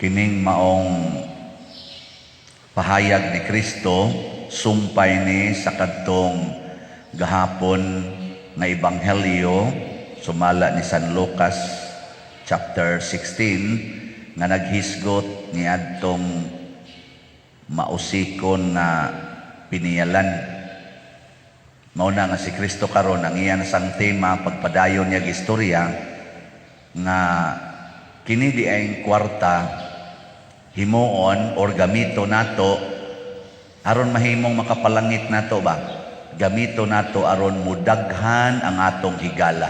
Kining maong pahayag ni Kristo, sumpay ni sa kadtong gahapon nga ebanghelyo sumala ni San Lucas chapter 16 nga naghisgot ni adtong mausikon na piniyalan. Mauna nga si Kristo karon ang iyan sang tema pagpadayon niya istorya nga kini di ay kwarta himuon or gamito nato aron mahimong makapalangit nato ba, gamito nato aron mudaghan ang atong higala.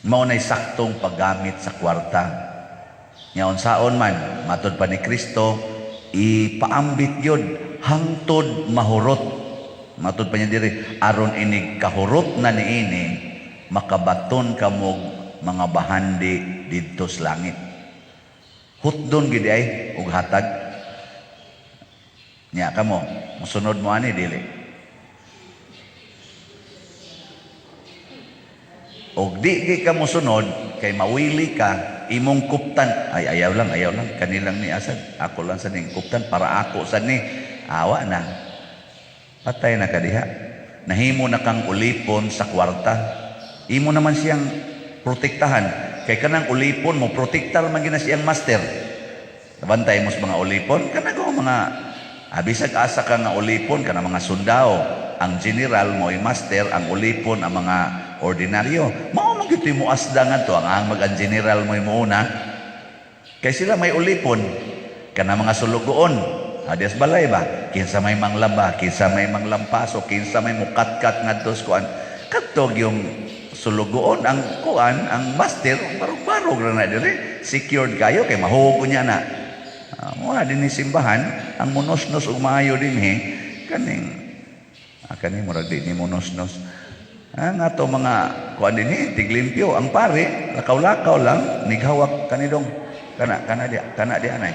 Mao nay saktong paggamit sa kwarta nya unsaon man matud pa ni Kristo, ipaambit gyud hangtod mahurot. Matud pa niya diri, aron inig kahurot na niini makabaton kamog mga bahandi didto sa langit. Hutdon gid ay ug hatag nya kamo mosunod mo ani dili. Og di kay ka mosunod kay mawili ka imong kuptan, ay ayaw lang kanilang ni asad ako lang sa ning kuptan para ako sa ni awa na patay na kadiha. Nahimo na kang ulipon sa kwarta, imo naman siyang protektahan. Kay kanang ulipon mo, protektar man gina siyang master. Bantay mo sa mga ulipon, kanang mga bisag asa ka nga ulipon, kanang mga sundao. Ang general mo, yung master, ang ulipon, ang mga ordinaryo. Mao man gyud mo asda nga to, ang mag-general mo yung una. Kay sila may ulipon, kanang mga sulugoon. Adias balay ba? Kinsa may manglaba, kinsa may manglampaso, kinsa may mukatkat nga dos kuan. Katog yung sulugoon ang kuan, ang master barog-barog na dire, secured kayo kay mahugo niya na. Muna din ni simbahan ang munosnos ug maayo dinhi kaning kaning murag di ni munosnos. Ang ato mga kuan dinhi tiglimpyo ang pare lakaw-lakaw lang nighawak kanidong kana di anay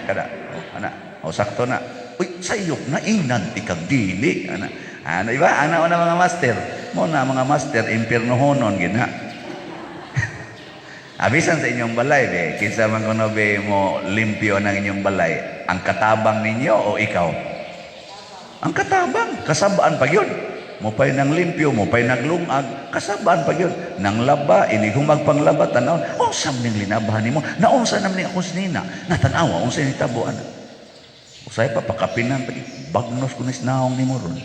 ana sakto na. Uy sayop na inan ti kag dili ana. Iba ana mga master mo na mga master impiernohonon gina. Abisan sa inyong balay be, kinsa man kuno be mo limpyo ng inyong balay, ang katabang ninyo o ikaw? Ang katabang, kasabaan pa yun. Mo pa'y nang limpyo, mo pa'y naglungag, kasabaan pa yun. Nang laba, inigumag pang laba, tanaw, unsam ning linabahan nimo, naunsa naman ning akong sinina, natanawa, unsa ni tabuan. Usay pa pakapinan, bagnos kunis naong nimo ron.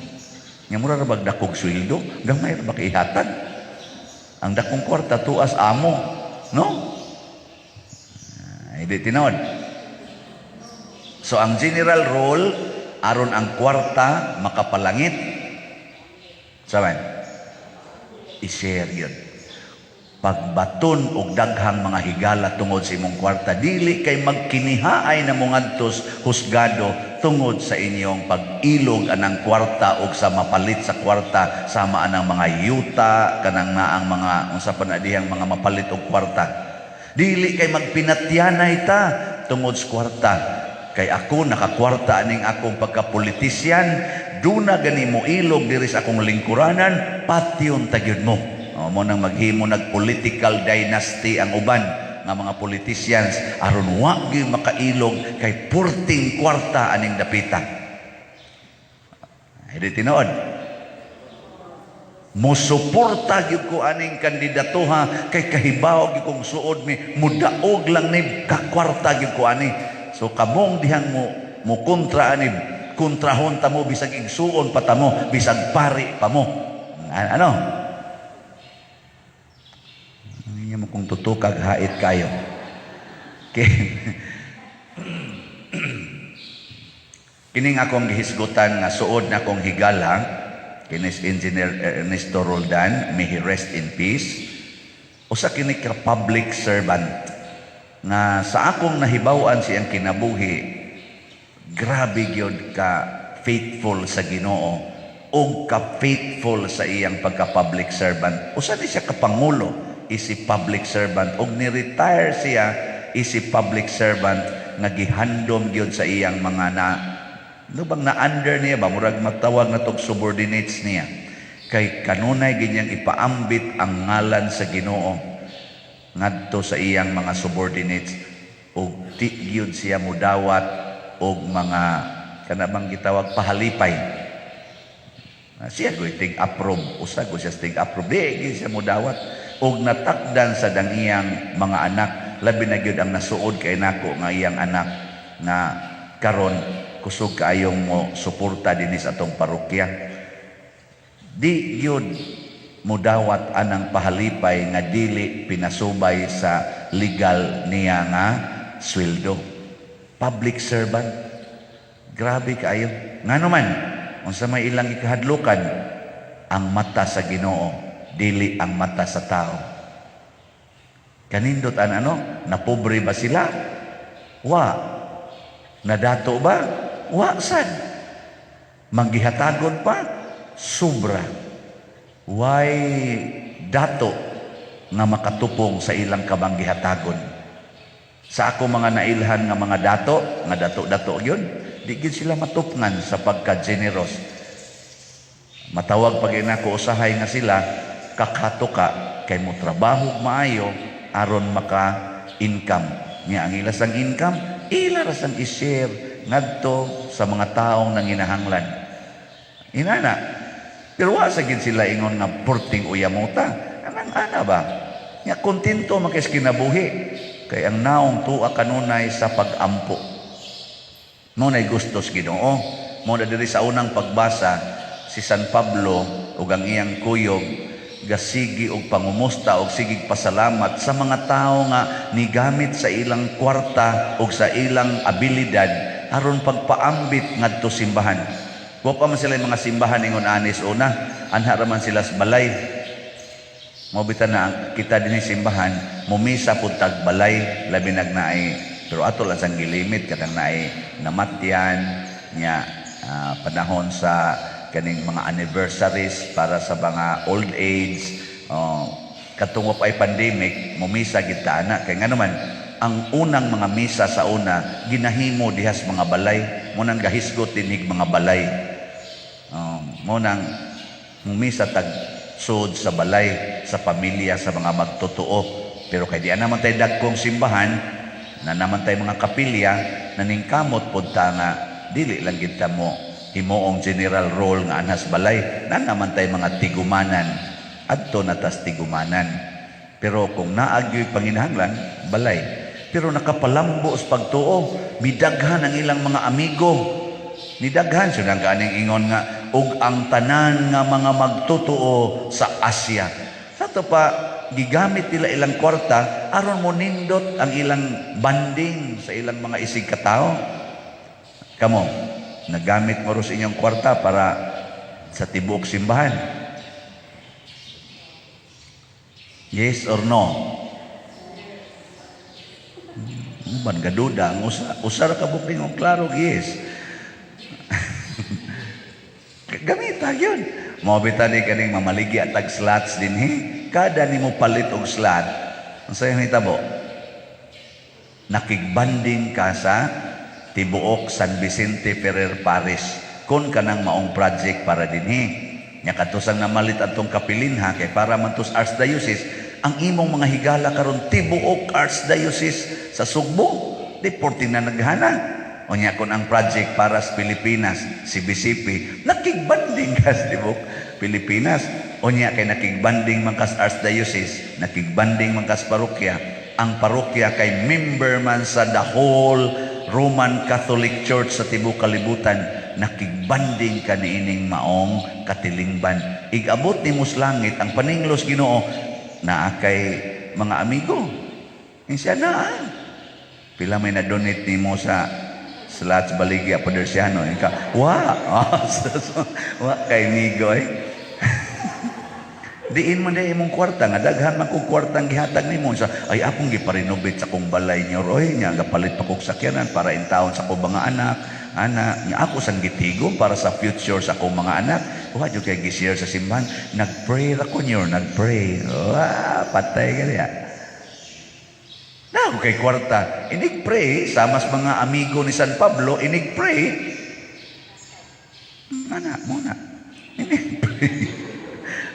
Nga mura ra bagdakog sweldo, gamay ra ba kay ihatag? Ang dakong kwarta tuas amo. No? Hindi tinawad. So ang general rule aron ang kwarta makapalangit saban i-share yun. Pagbaton og daghang mga higala tungod sa imong kwarta, dili kay magkinihaay na mongadtos husgado tungod sa inyong pag-ilog anang kwarta og sa mapalit sa kwarta sama anang mga yuta kanang naang mga unsa pa na dihang mga mapalit og kwarta. Dili kay magpinatyanay ta tungod sa kwarta. Kay ako nakakwarta aning akong pagkapolitisyan, duna gani mo ilog diri sa akong lingkuranan, patyon tagyud mo. Mo nang maghimo nag-political dynasty ang uban nga mga politicians aron wa gyud makailog kay purting kwarta aning dapita. Hindi tinuod. Musuporta gyud ko aning kandidatuha kay kahibaw gyud kong suod mi mudaog lang ni kakwarta gyud ko ani. So kamong dihang mo kontra ani, kontrahon ta mo bisag igsuon pa ta mo, bisag pari pa mo. Ano? Mo kung tutukag hait kayo. Okay. Kining akong gihisgutan nga suod na akong higala kinis Engineer Ernesto Roldan, may he rest in peace. Usa kini ka public servant nga sa akong nahibaw-an siyang kinabuhi, grabe gyud ka faithful sa Ginoo o ka faithful sa iyang pagka-public servant. Usa ni siya kapangulo, isi public servant, og ni-retire siya isi public servant nga gihandom gyud sa iyang mga na under niya ba murag matawag na tog subordinates niya kay kanunay ganyang ipaambit ang ngalan sa Ginoo ngadto sa iyang mga subordinates. ug di gyud siya mudawat og mga kanabang gitawag pahalipay. Siya ko'y tig-approve, usa ko siya tig-approve, di siya mudawat og natakdan sa dangiyang mga anak, labi na gyud ang nasuod kay nako nga iyang anak nga karon kusog kaayong mo suporta dinhi sa atong parokya. Di gyud mudawat anang pahalipay nga dili pinasubay sa legal niya nga sweldo. Public servant, grabe kaayo. Ngano man, unsa may ilang ikahadlukan, ang mata sa Ginoo, dili ang mata sa tao. Kanindot ano, napobre ba sila? Wa. Nadato ba? Wa sad. Manggihatagon pa? Sobra. Why dato nga makatupong sa ilang kamanggihatagon? Sa ako mga nailhan nga mga dato, nga dato-dato yun, di gid sila matupngan sa pagka-generous. Matawag pag inako usahay nga sila, kakato ka, kay mo trabaho maayo, aron maka-income. Nga ang ilasang income, ilarasang i-share ngadto sa mga taong nanginahanglan. Inana, pero wa sa gid sila ingon nga porting uyamuta. Anang ana ba? Nga kontento makis kinabuhi. Kay ang naong tuwa kanunay sa pag-ampo. Mo nay gustos Ginoo. Mo na diri sa unang pagbasa si San Pablo ug ang iyang kuyog gasigi og pangumusta og sigig pasalamat sa mga tao nga nigamit sa ilang kwarta ug sa ilang abilidad aron pagpaambit ngadto simbahan. Wa pa man sila mga simbahan ingon anis una, anha ra man sila sa balay. Mabitan na kita dinhi simbahan, mumisa pud tag balay labi nagnaay. Pero ato lang sang gilimit katang naay namatyan nya panahon sa kaning mga anniversaries para sa mga old age, katungop ay pandemic, mumisa gid ta ana kay ngano man ang unang mga misa sa una ginahimo dihas mga balay, mo nang gahisgot dinig mga balay. Mo nang mumisa tag sud sa balay, sa pamilya, sa mga magtotoo. Pero kay di naman tayo dagkong simbahan, na naman tayo mga kapilya, naningkamot pod ta nga dili lang kita mo himuong general role nga anhas balay, na naman tayo mga tigumanan, adto na tas tigumanan. Pero kung naagyo'y panginahanglan, balay. Pero nakapalambo sa pagtuo, midaghan ang ilang mga amigo. Nidaghan siya ng kaning ingon nga, ug ang tanan nga mga magtutuo sa Asia. Sa to pa, gigamit nila ilang kwarta, aron mo nindot ang ilang banding sa ilang mga isig katao. Kamo, nagamit mo rin sa inyong kwarta para sa tibuok simbahan. Yes or no? Man gaduda, usar ka bukling ang klaro, yes. Gamita yun. Mabita ni kaning mamaligi at tag slots din kada ni mo palit og slot. Ang sayo hitabo, nakigbanding ka sa tibuok San Vicente Ferrer Parish kun kanang maong project para dinhi. Nya katusang namalit atong kapilinha kay para man tus Archdiocese ang imong mga higala karon tibuok Archdiocese sa Sugbo. Deporting na naghana. O niya kung ang project para sa Pilipinas, si BCP, nakigbanding ka sa Tibok Pilipinas. O niya kay nakigbanding man kas Archdiocese, nakigbanding man kas parokya. Ang parokya kay member man sa the whole Roman Catholic Church sa Tibok Kalibutan. Nakigbanding ka niining maong katilingban. Igabot ni Muslangit, ang paninglos Ginoo, na kay mga amigo. Insya na, pila may na-donate ni mo sa Slats Baligya Padersiano, wa kay migo diin man day imong kwarta nga daghan man kog kwartang gihatag nimo sa ay akong giparenovate sa kong balay niyo roy nya gapalit pa kog sakyanan para in taon sa kong mga anak nya ako sang gitigom para sa future sa akong mga anak. Wa jud kay gi-share sa simbahan, nagpray ra ko niyo, nagpray. Patay gali. Na ako kay kwarta, inig-pray, sa mas mga amigo ni San Pablo, inig-pray. Muna, inig-pray.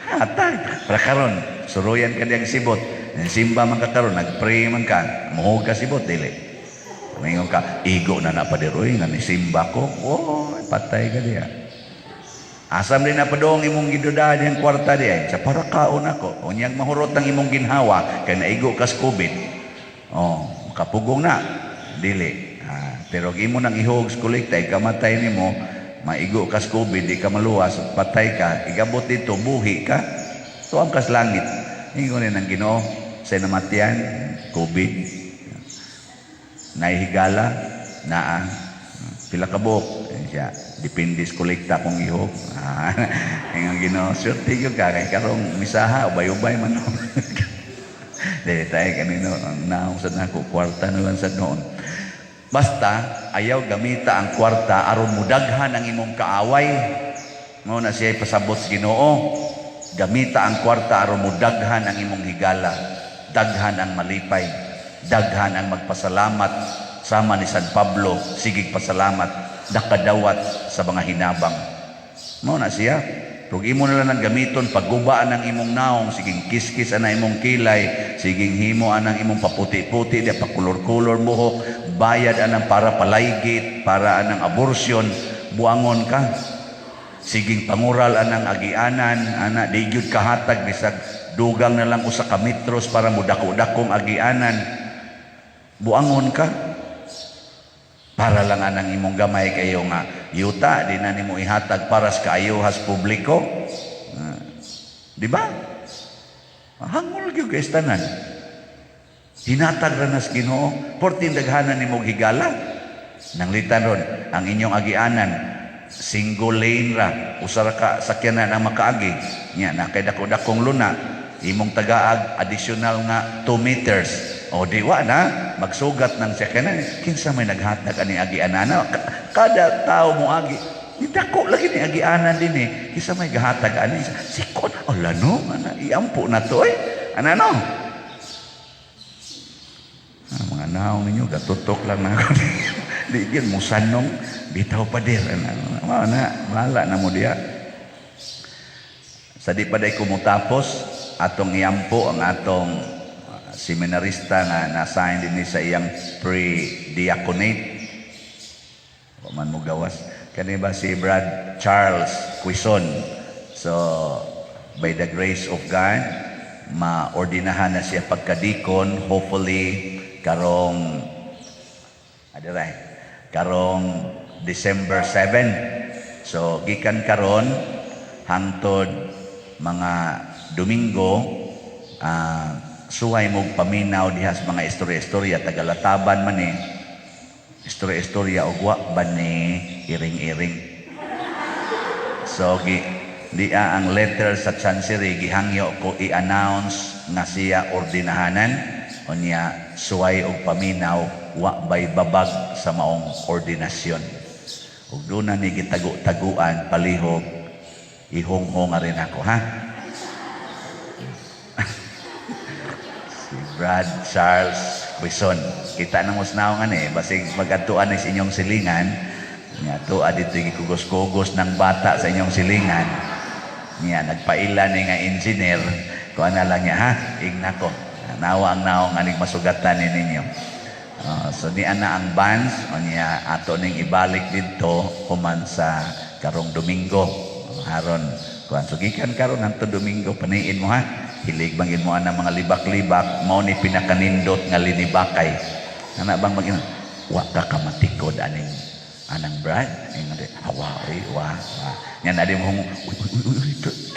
Hatag. Para karon, suruyan ka diyang sibot. Simba man ka karon, nag-pray man ka, muhog ka sibot, dili. Mingon ka, igo na napadiroy, nga ni simba ko. Oh, patay ka diya. Asam din na padong imong gidudahan yung kwarta diya. Sa para kaon ako. O niyang mahurot ng imong ginhawa, kaya naigo kas COVID. Oh, kapugong na. Dili. Pero imo nang ihog kuliktay, kamatay ni mo, maigo kas COVID, di ka maluwas, patay ka, igabot dito, buhi ka. So ang kas langit. Ingon ang Ginoo sa namatian, COVID. Naihigala, naa, pila ka buok. Siya, depende sa kolekta kong ihog. Ang Ginoo, swerte yun ka, kay karong misaha, ubay-ubay man. Dahil tayo kanino, ang naong sa nako, kwarta na lang sa noon. Basta, ayaw gamita ang kwarta, aron mudaghan ang imong kaaway. Muna siya pasabot sa Ginoo. Gamita ang kwarta, aron mudaghan ang imong higala. Daghan ang malipay. Daghan ang magpasalamat. Sama ni San Pablo, sigig pasalamat, nakadawat sa mga hinabang. Mao na siya. Kung imo na lang gamiton, paggubaan ng imong naong, siging kiskis ang imong kilay, siging himo ang imong paputi-puti, di pakulor-kulor buhok, bayad anang para palaygit, para anang abortion, buangon ka. Siging pangural anang agianan, ana di gyud kahatag bisag dugang na lang usa ka metros para mudako-dakong agianan. Buangon ka. Para lang anang imong gamay kayo nga yuta, di na nimo ihatag para sa kaayuhas publiko. Di ba? Hangol gyud kay tanan. Hinatag ra nas Ginoo, portin daghanan nimo higala. Nang litan ron, ang inyong agianan single lane ra, usa ra ka sakyanan ang makaagi. Nya na kay dako-dakong luna, imong tagaag additional nga 2 meters. O diwa na magsugat ng sakyanan, kinsa may naghatag ani agianana, kada tao mo agi dako lagi ni agianan din eh, kinsa may gahatag ani sikon, ala no ana iampo na to anano. Mga naong ninyo gatutok lang na ako. Di gyud mo sanong bitaw pa dir ana na wala na mo diya. Sa di pa day kumutapos atong iampo ang atong seminarista nga na-assign din sa iyang pre-diaconate. O man mo gawas. Kani ba si Brad Charles Quison. So, by the grace of God, maordinahan na siya pagkadikon. Hopefully, karong December 7. So, gikan karon hangtod mga Domingo, suway mong paminaw dihas mga istorya-istorya tagalataban man eh. Istorya-istorya ugwa ba ni iring-iring. So dia ang letter sa chancery gihangyo ko i-announce nga siya ordinahanan o niya suway og paminaw wa bay babag sa maong ordinasyon. Ug doon na ni gitagu-taguan palihog ihong-hong rin ako ha. Brad Charles Quison. Kita nang musnaw nga basig mag-adtuan sa inyong silingan, nga tuwa dito gikugos-kugos ng bata sa inyong silingan. Nga nagpaila ni nga engineer, kuan na lang niya ha, igna ko. Nawa ang naong aning masugatan ni ninyo. So ni ana ang bands, o niya ato ning ibalik dito human sa karong Domingo. Haron kuan sugikan karon hangtod Domingo paniin mo ha. Hilig bangin mo ang mga libak-libak, mao ni pinakanindot nga linibakay. Ana bang magin wa ka kamatikod anang Brad? Ingade, wa. Nya na di mo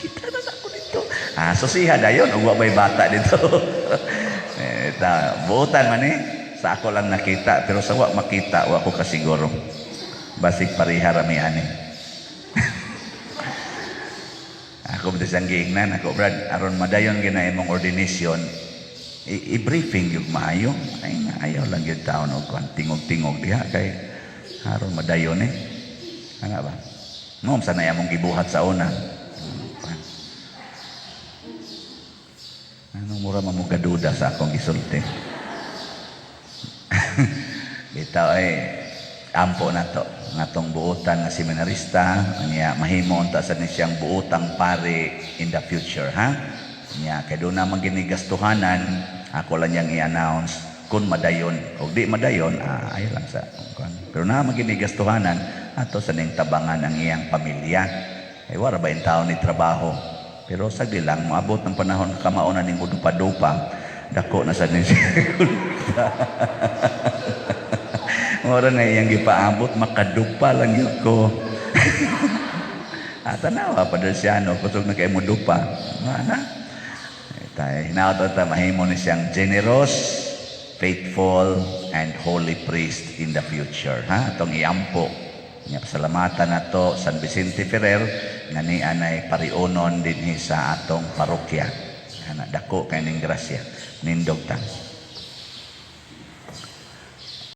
kita na ako dito. So siya dayon ug wa bay bata dito. Buotan man sa ako lang nakita, pero sa wa makita wa ko kasiguro. Basig pareha rami ani. Ako ba siyang giingnan ako, Brad, aron madayon gina imong ordination, i-briefing yung maayo. Ay nga, ayaw lang yung taon o tingog-tingog diha kay aron madayon Ano ba? Noong sana mong gibuhat sa una. Anong mura mamugaduda sa akong gisulti? Bitaw ampo na to. Ngatong buutan nga seminarista niya mahimo unta sa ni siyang buutang pare in the future ha niya kay do na maginigastuhanan ako lang yang i-announce kun madayon og di madayon ay lang sa kuan. Pero na maginigastuhanan ato sa ning tabangan ang iyang pamilya. Ay wala ba in taon ni trabaho. Pero sagdi lang moabot ng panahon kamaonan ning dupa-dupa dako na sa ning Mora na iyang gipaabot makadupa lang yun ko. Tanawa pa dahil siya kusog na kayo mo dupa. Hinaot ta mahimo ni siyang generous, faithful, and holy priest in the future. Itong iampo. Pasalamatan na to San Vicente Ferrer nga ni anay pariunon din sa atong parokya. Dako kay ning grasya. Nindog ta.